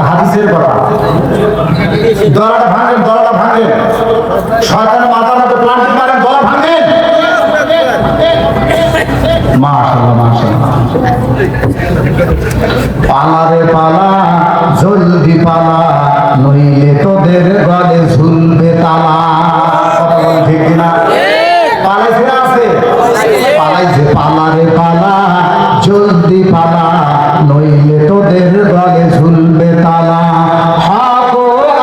হাদিসের কথা। দলাটা ভাঙেন, দলাটা ভাঙেন, শয়তানের মাথার মধ্যে প্লান্টিং মারেন, দলা ভাঙেন। মাশাআল্লাহ মাশাআল্লাহ। পালারে পালা, জলদি পালা, নইলে তোদের গলে ঝুলবে তালা। কথা বলেন ঠিক কিনা? পালাইছে না আছে? পালাইছে। পালারে পালা, জলদি পালা, নইলে তোদের গলে ঝুলবে তালা। হক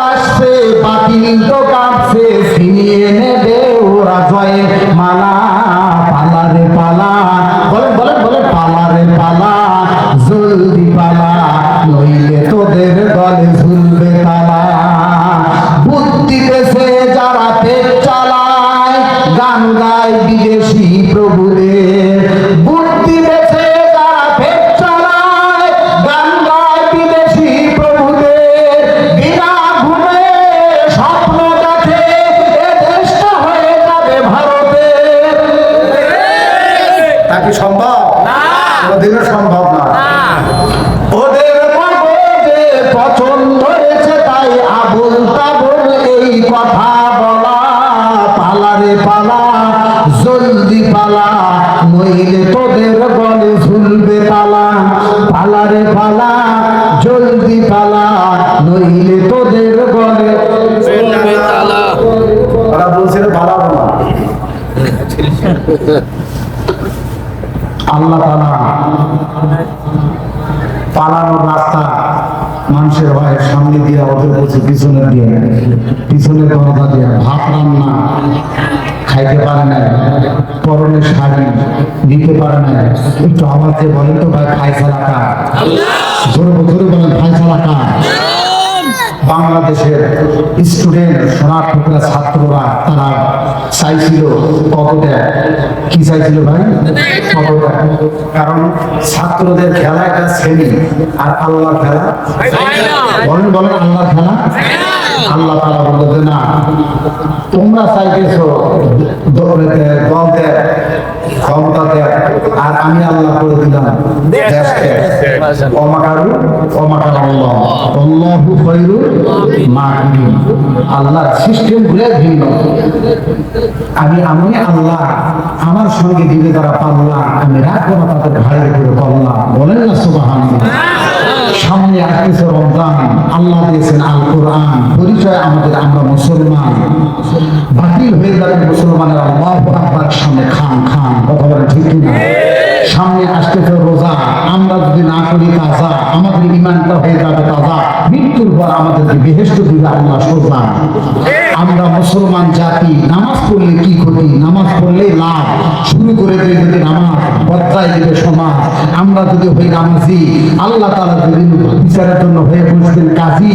আসছে, বাতিল তো কাঁপছে, ছিনিয়ে নেবে ওরা জয়ের মালা। পালারে পালা, বলেন বলেন বলেন, পালারে পালা, জলদি পালা, নইলে তোদের গলে ঝুলবে তালা। বুদ্ধি দেশে যারা পেট চালায়, গান গায় বিদেশি প্রভুদের। বুদ্ধি দেশে যারা পেট চালায়, গান গায় বিদেশি প্রভুদের। বিনা ঘুমে স্বপ্ন দেখে এ দেশটা হয়ে যাবে ভারতের। তা কি সম্ভব? কোনদিনও সম্ভব না। ওদের মগজে পছন্দ হয়েছে তাই আবুল তাবুল এই কথা বলা। পালারে পালা, জলদি পালা, নইলে তোদের গলে ঝুলবে তালা। পালারে পালা, জলদি পালা, নইলে তোদের গলে ঝুলবে তালা। ওরা বলছিল পালাবো না। আল্লাহ তাআলা পালানোর রাস্তা মানুষের ভাইয়ের সামনে দিয়ে, ওদের বলছে পিছনে দিয়ে, পিছনের দরজা দিয়ে। ভাত রান্না খাইতে পারে না, পরনে শাড়ি দিতে পারে না। একটু আওয়াজে বলেন তো ভাই, ফায়সালা কার? জোরে জোরে বলেন, ফায়সালা কার? বাংলাদেশের স্টুডেন্ট, সোনার টুকরা ছাত্ররা তারা চাইছিল পদত্যাগ। কি চাইছিল ভাই? পদত্যাগ। কারণ ছাত্রদের খেলা একটা শ্রেণী, আর আল্লাহর খেলা বলেন বলেন, আল্লাহর খেলা। আল্লাহ তাআলা বলল যে না, তোমরা চাইতেছো দল দেয়, ক্ষমতা দেয়, আর আমি আল্লাহ করে দিলাম দেশকে। ওমাকারু ওমাকার আল্লাহ, আল্লাহু খায়রুল মাকিরিন। আল্লাহর সিস্টেম গুলো ভিন্ন। আমি আল্লাহ আমার সঙ্গে দিলে তারা পাল্লা, আমি রাখবো না তাদের ঘাড়ের উপরে কল্লা। বলেন না সুবহানাল্লাহ। সামনে আসতেছে রমজান, আল্লাহ দিয়েছেন আল কোরআন, পরিচয় আমাদের, আমরা মুসলমান। বাতিল হয়ে যাবে মুসলমানের আল্লাহু আকবার সামনে খান খান। কথা বলেন ঠিক না? সামনে আসতেছে রোজা, আমরা যদি না করি কাজা, আমাদের ঈমানটা হয়ে যাবে তাজা। মৃত্যুর পর আমাদেরকে বেহেশত দিবে আল্লাহ সোজা। আমরা মুসলমান জাতি, নামাজ পড়লে কি ক্ষতি? নামাজ পড়লে লাভ। শুরু করে দিলে যদি নামাজ, বদলায় দিবে সমাজ। আমরা যদি হই নামাজি, আল্লাহ তাআলা যেদিন বিচারের জন্য হয়ে বসবেন কাজী,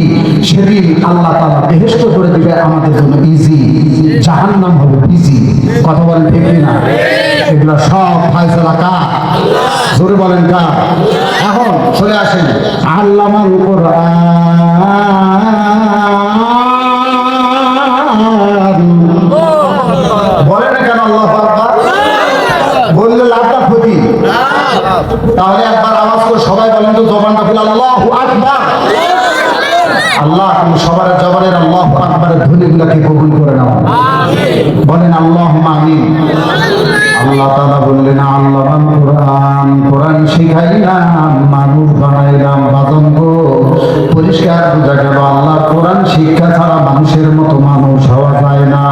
সেদিন আল্লাহ তাআলা বেহেশত করে দিবে আমাদের জন্য ইজি, জাহান্নাম হবে ইজি। কথা বলেন ঠিক না? এগুলো সব ফায়সালা কার? জোরে বলেন কার? এখন চলে আসেন আল্লামার উপর বলে না কেন আল্লাহু আকবার? বললে লাভটা ক্ষতি। তাহলে একবার আওয়াজ করে সবাই বলেন তো, জবানটা খুলে আল্লাহু আকবার। আল্লাহ তুমি সবার জবানের আল্লাহু আকবারের ধ্বনিগুলোকে কবুল করে নাও। বলেন আল্লাহুম্মা আমিন। আল্লাহ তাআলা বললেন, আল্লামাল কোরআন, কোরআন শিখাইলাম, মানুষ বানাইলাম। বাজন গো, পরিষ্কার বোঝা গেল আল্লাহ কোরআন শিক্ষা ছাড়া মানুষের মতো মানুষ হওয়া যায় না।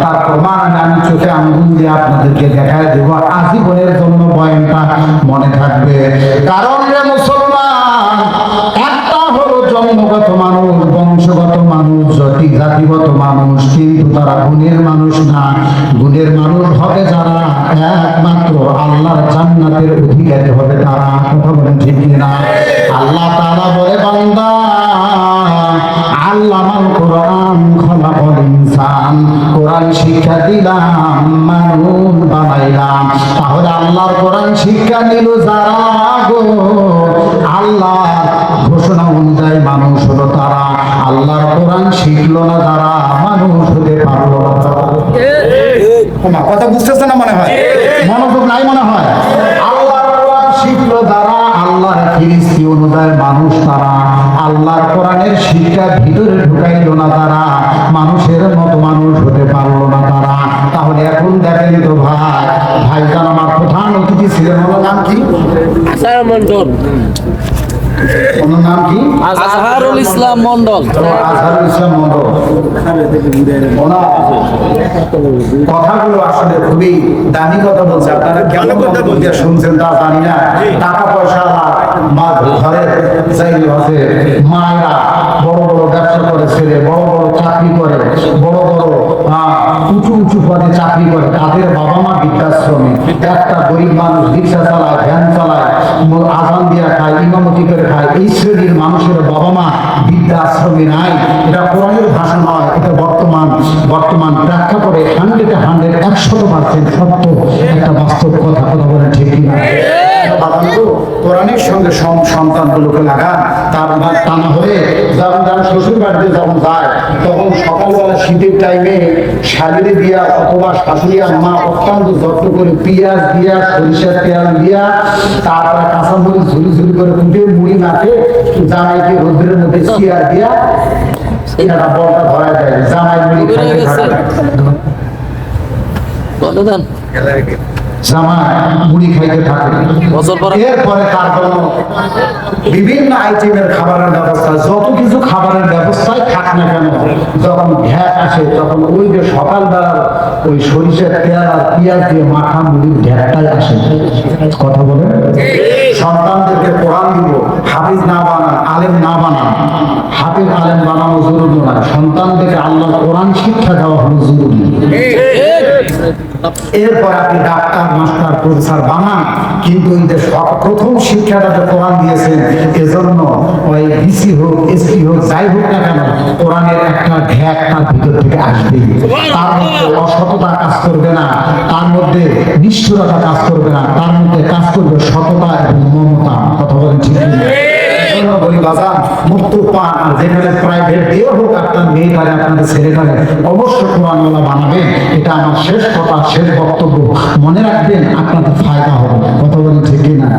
তার প্রমাণ আমি চোখে আঙ্গুল দিয়ে আপনাদেরকে দেখায় দেবো। আজীবনের জন্য বয়ানটা মনে থাকবে। কারণ রে মুসলমান, একটা হলো জন্মগত মানুষ, বংশগত মানুষ, জাতিগত মানুষ, কিন্তু তারা গুণের মানুষ না। গুণের মানুষ হবে যারা একমাত্র আল্লাহর জান্নাতের অধিকারী হবে তারা। কথা বলেন ঠিক না? আল্লাহ তাআলা বলে, বান্দা আল্লামাল কোরআন খলাকাল ইনসান, কোরআন শিক্ষা দিলাম, মানুষ বানাইলাম। তাহলে আল্লাহর কোরআন শিক্ষা দিল যারা গো, আল্লাহ ঘোষণা অনুযায়ী মানুষ হলো তারা। আল্লাহর কোরআন শিখলো না যারা, মানুষ হতে পারলো না তারা। কথা বুঝতেছে না মনে হয়? মনোযোগ নাই মনে হয়? আল্লাহর কোরআন শিখলো যারা, আল্লাহর ফিরিস্তি অনুযায়ী মানুষ তারা। আল্লাহ আল্লাহর কোরআনের শিক্ষা ভিতরে ঢুকাইল না তারা, মানুষের মতো মানুষ হতে পারলো না তারা। তাহলে এখন দেখেন তো ভাইজান, আমার প্রধান অতিথি ছিলেন, ওনার নাম কি? ওনার নাম কি? আজহারুল ইসলাম মন্ডল। আজহারুল ইসলাম মন্ডল। ওনার কথাগুলো আসলে খুবই দামি কথা বলছে। আপনারা কেমন কথা বলতে শুনছেন তা জানি না। টাকা পয়সা মা ঘরের চাইলে আছে, মায়েরা বড় বড় ব্যবসা করে, ছেলে বড় বড় চাকরি করে, বড় বড় উঁচু উঁচু পদে চাকরি করে, তাদের বাবা মা বৃদ্ধাশ্রমে। একটা গরিব মানুষ রিক্সা চালায়, ভ্যান চালায়, আজান দিয়া খায়, ইমামতি করে খায়। এই শ্রেণীর মানুষের বাবা মা বৃদ্ধাশ্রমে নাই। এটা কোরআনের ভাষা নয়, এটা বর্তমান প্রেক্ষাপটে 100% সত্য একটা বাস্তব কথা বলে, ঠিক না? কোরআনের সঙ্গে সন্তানগুলোকে লাগান। তা না হলে যখন যারা শ্বশুর বাড়িতে যখন যায়, তখন সকালবেলা শীতের টাইমে শাড়ি দিয়া অথবা শাশুড়ি মা অত্যন্ত যত্ন করে পেঁয়াজ দিয়া, সরিষার তেল দিয়া, তারপরে কাঁচামরিচ ঝুলি ঝুলি করে কুটে মুড়ি মাখে জামাইকে রোদ্রের মধ্যে চেয়ার দিয়া এরা বলটা ধরা যায়, জামাই মুড়ি খাইতে থাকে, মুড়ি খাইতে থাকে। এরপরে তার জন্য বিভিন্ন আইটেমের খাবারের ব্যবস্থা, যত কিছু খাবারের ব্যবস্থায় থাক না কেন, যখন ঢ্যাক আসে তখন ওই যে সকালবেলা ওই সরিষার তেল আর পেঁয়াজ দিয়ে মাখা মুড়ির ঢ্যাকটাই আসে। কথা বলে সন্তানদেরকে কোরআন দিব, হাফিজ না বানান, আলেম না বানান। হাফিজ আলেম বানানো জরুরি নয়, সন্তানদেরকে আল্লাহ কোরআন শিক্ষা দেওয়া হলো জরুরি। এরপর আপনি ডাক্তার, মাস্টার, প্রফেসর বানান, কিন্তু প্রথম শিক্ষাটা তো কোরআন দিয়েছেন। এজন্য ওই ডিসি হোক, এসপি হোক, যাই হোক না কেন, কোরআনের একটা ঢ্যাক তার ভিতর থেকে আসবে। তার মধ্যে অসততা কাজ করবে না, তার মধ্যে নিষ্ঠুরতা কাজ করবে না, তার মধ্যে কাজ করবে সততা এবং মমতা। কথা বলেন ঠিক না? মুক্ত পান, আর যেখানে প্রাইভেট দিয়ে হোক আপনার মেয়েটারে, আপনাদের ছেলেটারে অবশ্য কোরআনওয়ালা বানাবেন। এটা আমার শেষ কথা, শেষ বক্তব্য। মনে রাখবেন, আপনাদের ফায়দা হবে। কথা বলেন ঠিক না?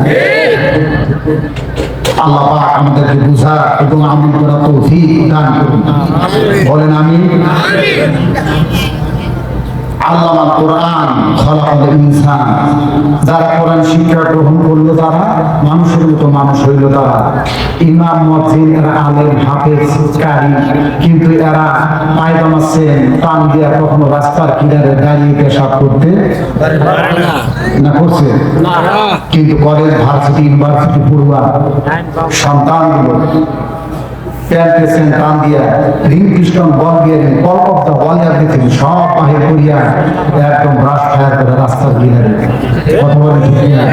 আল্লাহ পাক আমাদেরকে বুঝা এবং আমল করা তৌফিক দান করুন। বলেন আমিন। আল্লামা কোরআন খলাকাল ইনসান, যারা কোরআন শিক্ষা গ্রহণ করলো তারা মানুষের মতো মানুষ হইল। তারা ইমাম, মুয়াজ্জিন, এরা আলেম, হাফেজ, কারি, কিন্তু এরা পায়জামা সেন টান দিয়া কখনো রাস্তার কিনারে দাঁড়িয়ে পেশাব করতে না করছে, কিন্তু কলেজ, ভার্সিটি, ইউনিভার্সিটি পড়ুয়া সন্তানগুলো প্যান্টেছেন টান দিয়া, রিং পিস্টন বল দিয়ে, call of the wall everything সব বাহির করিয়া একদম ব্রাশ ফায়ার করে রাস্তার কিনারে। কথা বলে ঠিক না?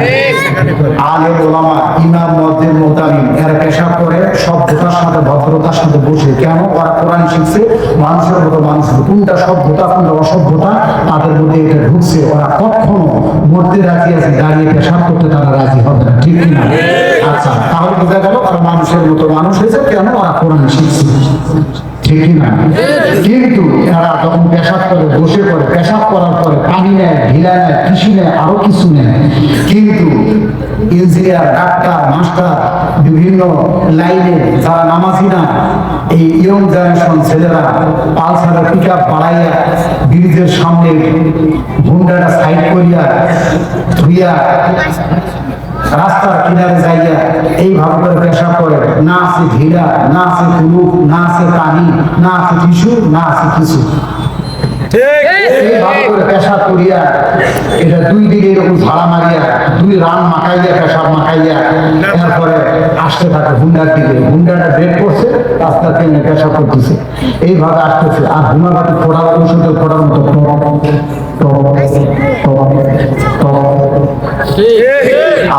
আলেম, ওলামা, ইমাম, মুয়াজ্জিন, মুতামিম এরা পেশাব করে সভ্যতার সাথে, ভদ্রতার সাথে বসে। কেন? ওরা কোরআন শিখছে, মানুষের মতো মানুষ। কোনটা সভ্যতা, কোনটা অসভ্যতা তাদের মধ্যে এটা ঢুকছে। ওরা কখনো মরতে রাজি আছে, দাঁড়িয়ে পেশাব করতে তারা রাজি হবে না, ঠিক না? আচ্ছা, তাহলে বোঝা গেল ওরা মানুষের মতো মানুষ হয়েছে। কেন? ওরা কোরআন শিখছে, ঠিক না? কিন্তু এরা যখন পেশাব করে, বসে পড়ে, পেশাব করার পরে পানি নেয়, ঢিলা নেয়, কৃষি নেয়, আরো কিছু নেয়। কিন্তু ইঞ্জিনিয়ার, ডাক্তার, মাস্টার, বিভিন্ন লাইনে যারা নামাজি না, এই ইয়ং জেনারেশন ছেলেরা পালসারের পিকআপ বাড়াইয়া ব্রিজের সামনে গুন্ডাটা সাইড করিয়া ধুইয়া রাস্তার কিনারে যাইয়া এইভাবে করে পেশাব করে। না আছে ঢিলা, না আছে কুলুপ, না আছে পানি, না আছে টিস্যু, না আছে কিছু। এইভাবে করে পেশাব করিয়া এটা দুই দিকে এরকম ঝাড়া মারিয়া, দুই রান মাখাইয়া, পেশাব মাখাইয়া, এরপরে আসতে থাকে হুন্ডার দিকে। হুন্ডাটা ব্রেক করছে, রাস্তার ট্রেনে পেশাব করতেছে, এইভাবে আসতেছে। আর হুমাবাটি ফোড়ার ঔষধের ফোড়ার মতো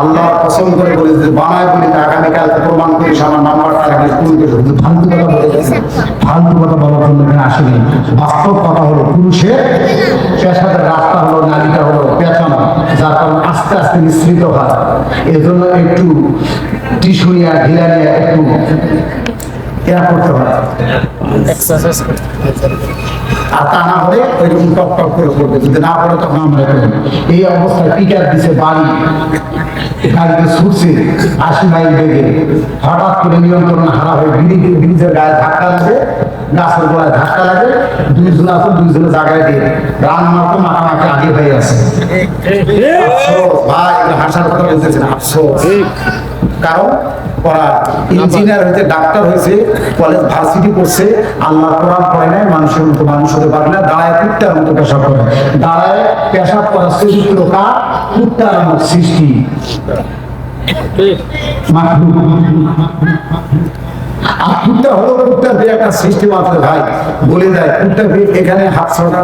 আল্লাহ পছন্দ করে বলে যে বানায় বলি, আগামীকাল প্রমাণ করিস আমার নাম্বারটা ফালতু কথা বলে গেছে। ফালতু কথা বলার জন্য আসেনি। বাস্তব কথা হলো, পুরুষের পেশাদের রাস্তা হলো, নারীটা হলো পেঁচানো, যার কারণে আস্তে আস্তে মিশ্রিত হয়। এজন্য একটু টিস্যু নিয়ে, ঢিলা নিয়ে একটু করতে হয়। আর তা না হলে ওইরকম টক টক করে পড়বে, যদি না পড়ে তখন আমরা করি। এই অবস্থায় পিকার দিছে বাড়ি, গাড়িতে ছুটছে 80 মাইল বেগে, হঠাৎ করে নিয়ন্ত্রণ হারা হয়ে ব্রিজের গায়ে ধাক্কা লাগে, গাছের গোড়ায় ধাক্কা লাগে, দুইজন আছে, দুইজনে জায়গায় দিয়ে রান মারতো, মাখামাখি আগে হয়ে আছে। আফসোস ভাই, এগুলো হাসার কথা বলতেছে না, আফসোস। কারণ ওরা ইঞ্জিনিয়ার হয়েছে, ডাক্তার হয়েছে, কলেজ ভার্সিটি পড়ছে, আল্লাহ কোরআন পড়ে নাই, মানুষের মতো মানুষ হতে পারে না, দাঁড়ায় কুত্তার মতো পেশাব করে, দাঁড়ায় পেশাব করার চরিত্র কার? কুত্তার মতো সৃষ্টি, মাখলুক। আর কুত্তা হলো কুত্তার দিয়ে একটা সৃষ্টি মাত্র ভাই, বলে যায় কুত্তা এখানে হাফ ছটা,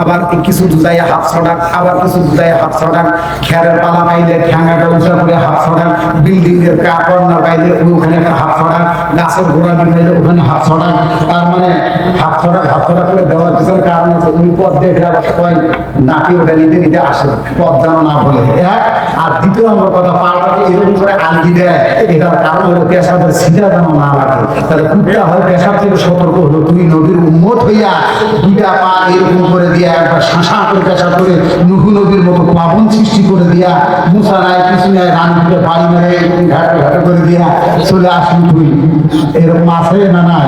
আবার কিছু দুধাইয়া হাফ ছটা, আবার কিছু দুধাইয়া হাফ ছটা, খেরের পালা পাইলে ঠ্যাঙ্গাটা উঁচা করে হাফ ছটা, বিল্ডিং এর কর্নার পাইলে ওখানে একটা হাফ ছটা, গাছের গোড়া পাইলে ওখানে হাফ ছটা। তার মানে হাফ ছটা করে দেওয়ার পিছনে কারণ আছে, উনি পথ দেখে আবার সবাই নাকি ওটা নিতে নিতে আসে, পথ যেন না বলে। এক আর দ্বিতীয় নম্বর কথা, পাল্টাকে এরকম করে আলগি দেয়, এটার কারণ হলো পেশাবের সিধা যেন না লাগে। তাহলে কুত্তা হয় পেশাব থেকে সতর্ক হলো, তুই নবীর উম্মত হইয়া দুইটা পা এরকম করে দিয়া একবার শাঁসা করে পেশাব করে নুহু নবীর মতো পাবন সৃষ্টি করে দিয়া, মুসা নাই কিছু নাই, রান করে বাড়ি মেরে ঘাটে ঘাটে করে দিয়া চলে আসবি তুই। এরকম আছে না নাই?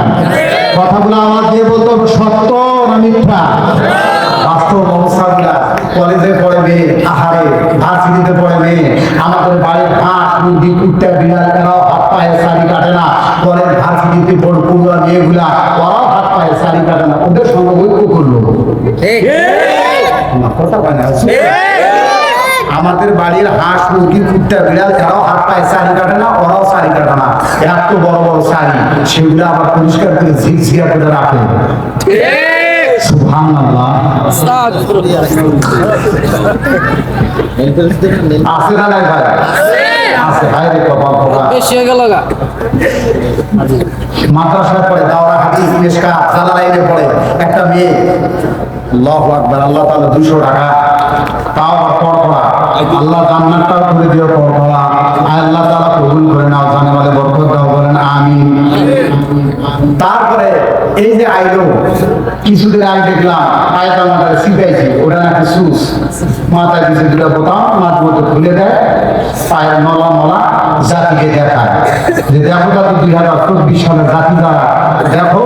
কথাগুলো আমার দিয়ে বলতে হবে সত্য না মিথ্যা? বাস্তব অবস্থাগুলা। কলেজে পড়ে মেয়ে, আহারে ভার্সিটিতে পড়ে মেয়ে, আমাদের বাড়ির হাঁস মুরগি কুত্তা বিড়াল এরাও হাত পায়ে শাড়ি কাটে না, কলেজ ভার্সিটিতে পড়ুয়া মেয়েগুলা ওরাও হাত পায়ে শাড়ি কাটে না, ওদের সঙ্গে ঐক্য করলো। কথা হয় না? আমাদের বাড়ির হাঁস মুরগি কুত্তা বিড়াল এরাও হাত পায়ে শাড়ি কাটে না, ওরাও শাড়ি কাটে না, এত বড় বড় শাড়ি সেগুলো আবার পরিষ্কার করে ঝিকঝিকা করে রাখে। সুবহানাল্লাহ। আছে না নাই ভাই? আছে ভাই রে, কপাল পোড়া। বেশি হয়ে গেল গা। মাদ্রাসায় পড়ে, দাওরা হাদিস মিশকাত জালালাইনে পড়ে একটা মেয়ে, আল্লাহু আকবার, আল্লাহ তাআলা 200 টাকা তাও পড়া, আল্লাহ জান্নাতটাও করে দিও পড়া, আল্লাহ তাআলা কবুল করে নাও, জানে বলে বরকত দাও, বলেন আমিন। তারপরে এই যে আইলো, কিছুদিন আগে দেখলাম পায়জামাটা শিখাইছি, ওটা নাকি সুস, মাথায় কিছু দুটা বোতাম মাঝ মতো খুলে দেয়, পায়ের নলা মলা জাতিকে দেখায় যে দেখো তাদের 2024 সালের জাতি যারা, দেখো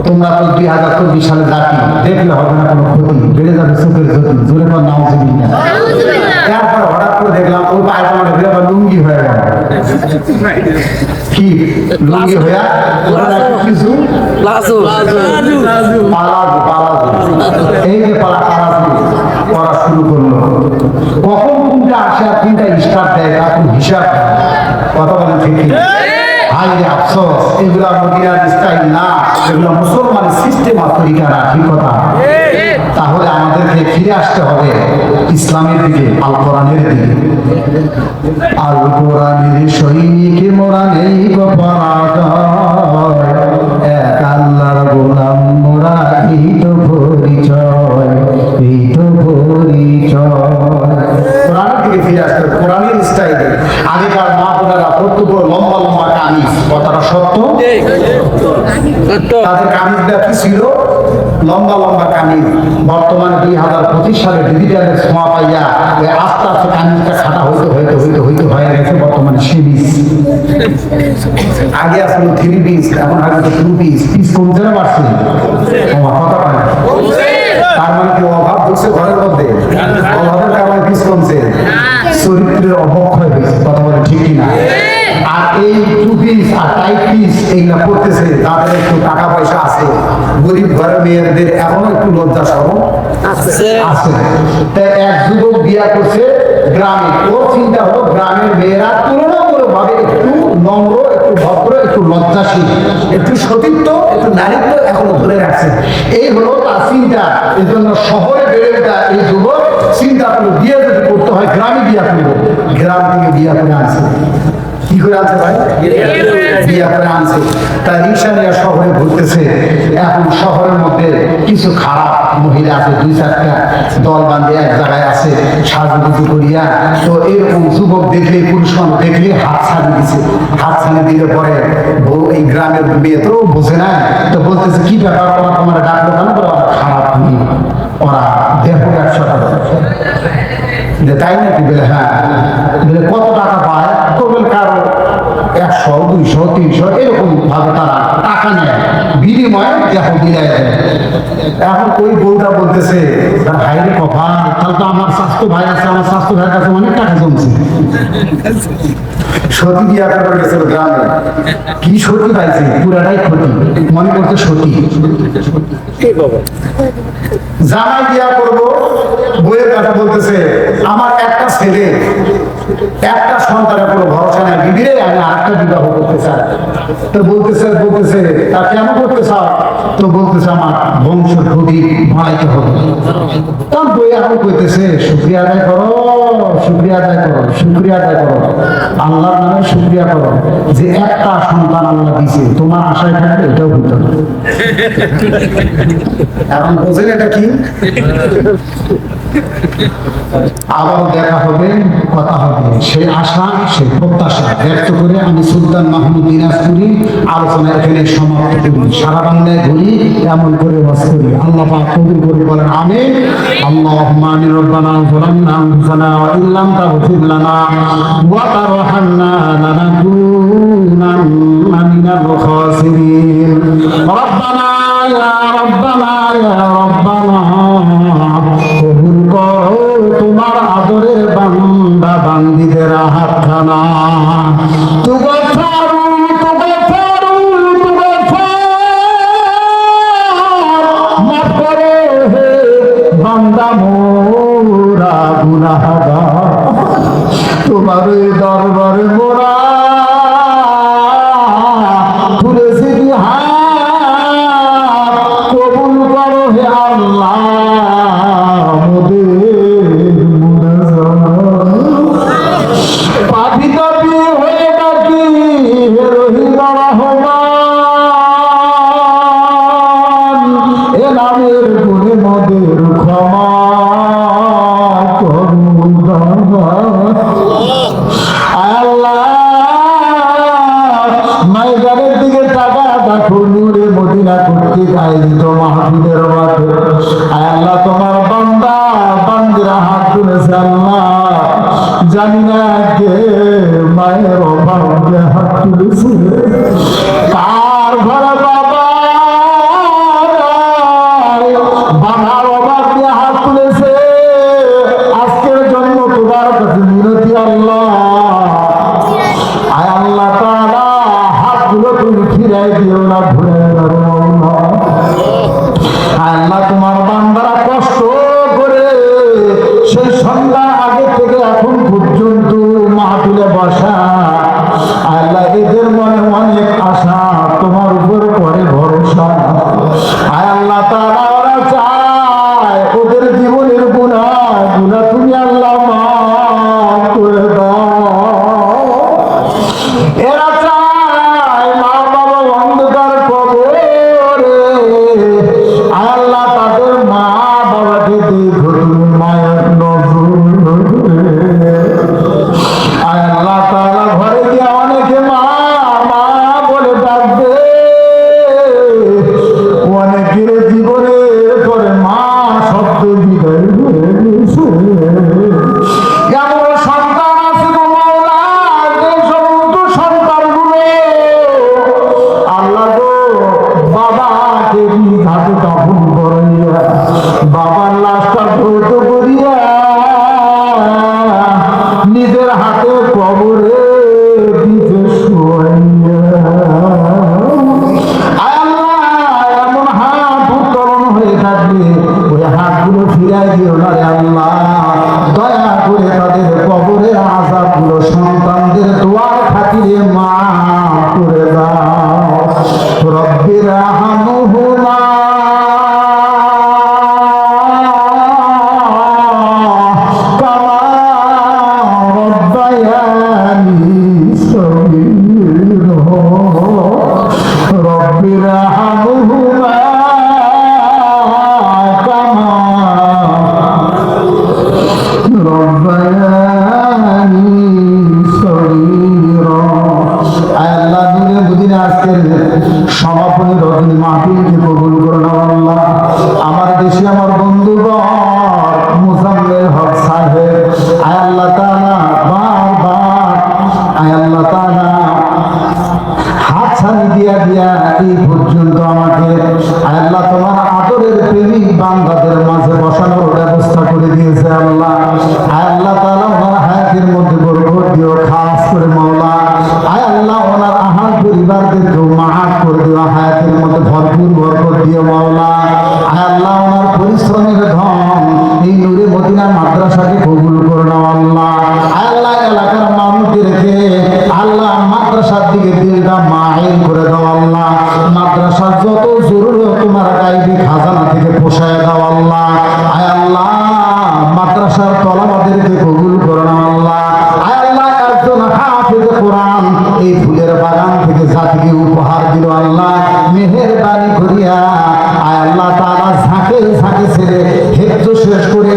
তোমরা তো 2024 সালের জাতি, দেখলে হবে না কোনো ক্ষতি, বেড়ে যাবে চোখের জ্যোতি, জোরে পর নাও যদি না। তারপরে হঠাৎ করে দেখলাম ওই পায়জামাটা ঘুরে আবার লুঙ্গি হয়ে গেল। কি লুঙ্গি হয়ে কিছু লাজু এই যে পালাজু করা শুরু করলো, কখন কোনটা আসে আর কোনটা স্টার্ট দেয় তার কোনো হিসাব, কথা বলেন ঠিক কি? হাই রে আফসোস, এগুলো মদিনার স্টাইল না, এগুলো মুসলমানের সিস্টেম আর তরিকা না, ঠিক কথা। তাহলে আমাদেরকে ফিরে আসতে হবে ইসলামের দিকে, আল কোরআনের দিকে। আল কোরআনের সৈনিক মোরা নেই গো পরাজয়, এক আল্লাহর গোলাম মোরা, এই তো পরিচয়, এই তো পরিচয়। কোরআনের দিকে ফিরে আসতে হবে, কোরআনের স্টাইলে। আগেকার মা বোনেরা প্রত্যেক লম্বা লম্বা কামিজ, কথাটা সত্য। তাদের কামিজটা কি ছিল? লম্বা লম্বা কামিজ। বর্তমানে 2025 সালে ডিজিটালের ছোঁয়া পাইয়া আস্তে আস্তে কামিজটা খাটা হইতে হয়ে গেছে বর্তমানে সিরিজ। আগে আসলে 3 পিস, এখন আগে 2 পিস, পিস কমছে না বাড়ছে? কথা পায় না। তার মানে কি অভাব ঢুকছে ঘরের মধ্যে? অভাবের কারণে পিস কমছে, চরিত্রের অবক্ষয় হয়েছে, কথা বলে ঠিক কিনা? আর এই 2 পিস আর টাইট পিস এইগুলা করতেছে তাদের একটু টাকা পয়সা আছে, গরিব ঘরের মেয়েদের এখনো একটু লজ্জা শরম আছে। তাই এক যুবক বিয়া করছে গ্রামে, ওর চিন্তা হলো গ্রামের মেয়েরা তুলনামূলক ভাবে একটু নম্র, একটু ভদ্র, একটু লজ্জাশীল, একটু সতীত্ব, একটু নারীত্ব এখনো ধরে রাখছে, এই হলো তার চিন্তা। এই জন্য শহরে বেড়ে ওঠা এই যুবক চিন্তা করলো বিয়ে যদি করতে হয় গ্রামে বিয়া করবো, গ্রাম থেকে বিয়া করে আসছে। কি করে আনছে ভাই? বিয়া করে আনছে। তার রিক্সা নিয়ে শহরে ঘুরতেছে। এখন শহরের মধ্যে কিছু খারাপ মহিলা আছে, 2-4টা দল বান্ধে এক জায়গায় আছে সাজুগুজু করিয়া। তো এরকম যুবক দেখলে, পুরুষ মানুষ দেখলে হাত ছাড়ি দিছে। হাত ছাড়ি দিলে পরে এই গ্রামের মেয়ে তো বোঝে না, তো বলতেছে কি ব্যাপার, ওরা তোমার ডাকলো কেন? ওরা খারাপ মেয়ে, ওরা দেহ ব্যবসা করে। তাই নাকি? বলে হ্যাঁ। বলে কত টাকা পায়? তো বলে কারো 100, 200, 300 এরকম ভাবে তারা টাকা নেয়, বিনিময়ে দেহ বিলাই দেয়। এখন ওই বউটা বলতেছে, ভাইরে কপাল, তাহলে তো আমার স্বাস্থ্য ভাই আছে, আমার স্বাস্থ্য ভাইয়ের কাছে অনেক টাকা জমছে। সতী বিয়া করে গেছিল গ্রামে। কি সতী পাইছে? পুরাটাই ক্ষতি, মনে করতে সতী। জামাই বিয়া করবো, বইয়ের কাছে বলতেছে আমার একটা ছেলে, একটা সন্তানের কোনো ভরসা নাই, বিবিরে আমি আরেকটা বিবাহ করতে চাই। তো বলতেছে তা কেন করতে চাও? তো বলতেছে আমার বংশ প্রদীপ বাড়াইতে হবে। তার বই এখন কইতেছে শুকরিয়া আদায় করো, শুকরিয়া আদায় করো, শুকরিয়া আদায় করো, আল্লাহর নামে শুকরিয়া করো যে একটা সন্তান আল্লাহ দিছে, তোমার আশায় থাকলে এটাও হতো না। এখন বোঝেন এটা কি? আবারও দেখা হবে, কথা হবে, সেই আশা, সেই প্রত্যাশা ব্যক্ত করে আমি সুলতান মাহমুদ দিনাজপুরি আলোচনা এখানে সমাপ্ত করি। সারা বাংলায় ঘুরি, এমন করে ওয়াজ করি। আল্লাহ পাক কবুল করে বলেন আমিন। আল্লাহুম্মা আমিন। রব্বানা যালামনা আনফুসানা ওয়া ইল্লাম তাগফির লানা ওয়া তারহামনা লানাকুনান্না মিনাল খাসিরিন। রব্বানা ইয়া রব্বানা ইয়া রব্বানা কবুল করো তোমার আদরের বান্দা বান্দীদের হাতখানা। মাফ করো হে বান্দা মোরা গুনাহগার, তোমার এই দরবারে মোরা খুলেছি হাত, কবুল করো হে আল্লাহ তোমার বান্দা বান্দিরা হাত তুলেছে আল্লাহ, জানি না কে মায়ের অভাবে হাত তুলেছে, কার ঘরে বাবা বাবার অভাব দিয়ে হাত তুলেছে। আজকের জন্য তোমার কাছে মিনতি আল্লাহ, আয় আল্লাহ তাআলা হাতগুলো তুমি ফিরাই দিও না, ভুলে যাবো না। আল্লাহ তোমার বান্দারা কষ্ট করে সেই সন্ধ্যা আগে থেকে এখন পর্যন্ত মাহফিলে বসা, আল্লাহ এদের মনে অনেক আশা, তোমার উপর পরে ভরসা। আয় আল্লাহ তাআলা ওরা চায় ওদের জীবনের গুনাহ তুমি আল্লাহ মাফ করে দাও। এরা চায় মা বাবা অন্ধকার কবরে, আল্লাহ তাদের মা বাবাকে দেখো তুমি মায়ের নজরে। আল্লাহ তাআলা ঘরে গিয়ে অনেকে মা মা বলে ডাকবে, সমাপনী রজনী মাহফিলকে কবুল করে নাও আল্লাহ। আমার দেশে আমার বন্ধুগণ মুজাম্মেল হক সাহেব আয় আল্লাহ তাআলা বারবার আয় আল্লাহ তাআলা হাতছানি দিয়া দিয়া এই পর্যন্ত আমাকে আয় আল্লাহ তোমার আদরের প্রেমিক বান্দাদের মাঝে বসানোর ব্যবস্থা করে দিয়েছে আল্লাহ। আয় আল্লাহ তাআলা ওনার হায়াতের মধ্যে বরকত দিও, খাস করে মাওলা আয় আল্লাহ ওনার আহাল পরিবারদেরকেও মাফ করে দিও, হায়াতের মধ্যে ভরপুর বরকত দিও মাওলা। আয় আল্লাহ ওনার পরিশ্রমের ধন এই নূরে মদিনা মাদ্রাসাকে কবুল করে নাও আল্লাহ। আয় আল্লাহ এলাকার মানুষদেরকে আল্লাহ মাদ্রাসার দিকে দিলটা মাইল করে দাও আল্লাহ। মাদ্রাসার যত জরুরত তোমার গায়বী খাজানা থেকে পোষায় দাও আল্লাহ। আয় আল্লাহ মাদ্রাসার তলাবাদেরকে কবুল করে নাও আল্লাহ। আয় আল্লাহ একজন হাফেজ কোরআন এই ফুলের বাগান থেকে জাতিকে উপহার দিল আল্লাহ, মেহেরবানি করিয়া আয় আল্লাহ তাআলা ঝাঁকে ঝাঁকে ছেড়ে হেফজ শেষ করে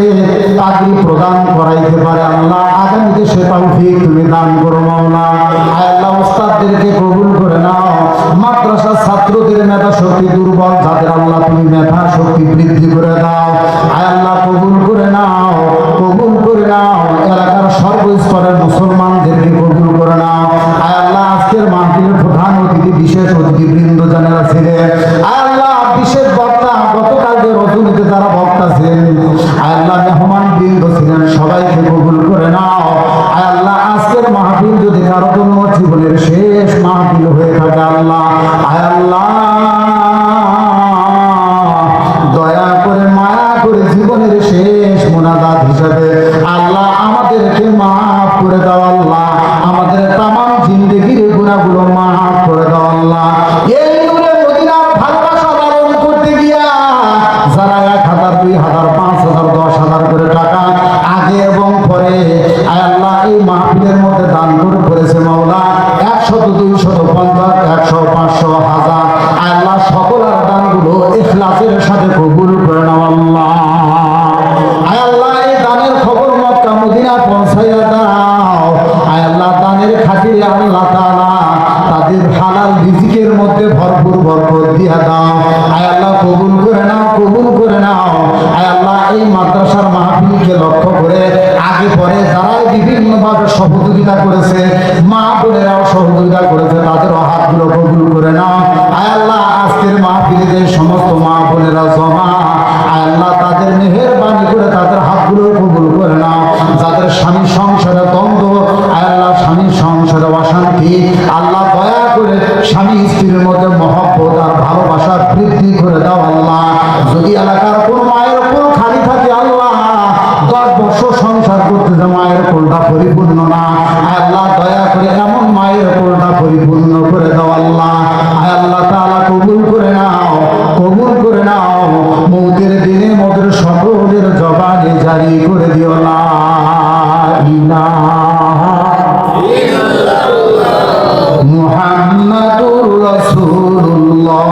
পাগড়ি প্রদান করাইতে পারে আল্লাহ। আগামীতে সে তৌফিক তুমি দান করো মাওলা। আয় আল্লাহ উস্তাদদেরকে কবুল করে নাও। মাদ্রাসার ছাত্রদের মেধা শক্তি দুর্বল, যাদের আল্লাহ তুমি মেধা শক্তি বৃদ্ধি করে দাও। আয় আল্লাহ কবুল করে নাও, কবুল করে নাও। এলাকার সর্বস্তরের মুসলমানদেরকে কবুল করে নাও। আয় আল্লাহ আজকের মাহফিলের প্রধান অতিথি বিশেষ অতিথিবৃন্দ যারা ছিলেন, আয় আল্লাহ বিশেষ বক্তা গতকাল যে রজনীতে যারা বক্তা ছিলেন, আয় আল্লাহ মেহমান বৃন্দ ছিলেন, সবাইকে কবুল করে নাও। আয় আল্লাহ আজকের মাহফিল যদি কারো কোনো জীবনের শেষ মাহফিল হয়ে থাকে আল্লাহ, আয় আল্লাহ দয়া করে মায়া করে জীবনের শেষ মোনাজাত হিসাবে আল্লাহ আমাদেরকে মাফ করে দাও আল্লাহ। আমাদের তামাম জিন্দেগির গুনাহগুলো মাফ করে দাও আল্লাহ। এই নূরে মদিনার ভালোবাসা ধারণ করতে গিয়া যারা 1,000 2,000 5,000 10,000 করে টাকা আগে এবং পরে আয় আল্লাহ এই মাহফিলের মধ্যে দান করেছে মাওলা, 100 200 50 100 500 1000 আয় আল্লাহ সকলের দানগুলো ইখলাসের সাথে কবুল করে নাও আল্লাহ। আয় আল্লাহ এই দানের খবর মক্কা মদিনা পৌঁছাইয়া দাও। আয় আল্লাহ দানের খাতিরে আল্লাহ তাআলা তাদের হালাল রিজিকের মধ্যে ভরপুর বরকত দিয়া দাও। আয় আল্লাহ কবুল করে নাও, কবুল করে নাও। আয় আল্লাহ এই মাদ্রাসার মাহফিলকে লক্ষ্য করে আগে পরে যারাই বিভিন্নভাবে সহযোগিতা করেছে, মা বোনেরাও সহযোগিতা করেছে, তাদেরও হাতগুলো কবুল করে নাও। আয় আল্লাহ আজকের মাহফিলে যে সমস্ত মা বোনেরা জমা, আয় আল্লাহ তাদের মেহেরবানি করে তাদের হাতগুলো কবুল করে নাও। যাদের স্বামী সংসারে দ্বন্দ্ব, আয় আল্লাহ স্বামীর সংসারে অশান্তি, আল্লাহ দয়া করে স্বামী স্ত্রীর মধ্যে মহব্বত আর ভালোবাসা বৃদ্ধি করে দাও আল্লাহ। যদি এলাকার কোন মায়ের কোন খালি থাকে আল্লাহ, 10 বছর সংসার করতে যে মায়ের কোলটা পরিপূর্ণ না, আয় আল্লাহ দয়া করে এমন মায়ের কোলটা পরিপূর্ণ করে দাও আল্লাহ। আয় আল্লাহ তাআলা কবুল করে নাও, কবুল করে নাও। মৌতের দিনে মোদের সকলের জবানে জারি করে দিও লা ইলাহা ইল্লাল্লাহ মুহাম্মাদুর রাসূলুল্লাহ।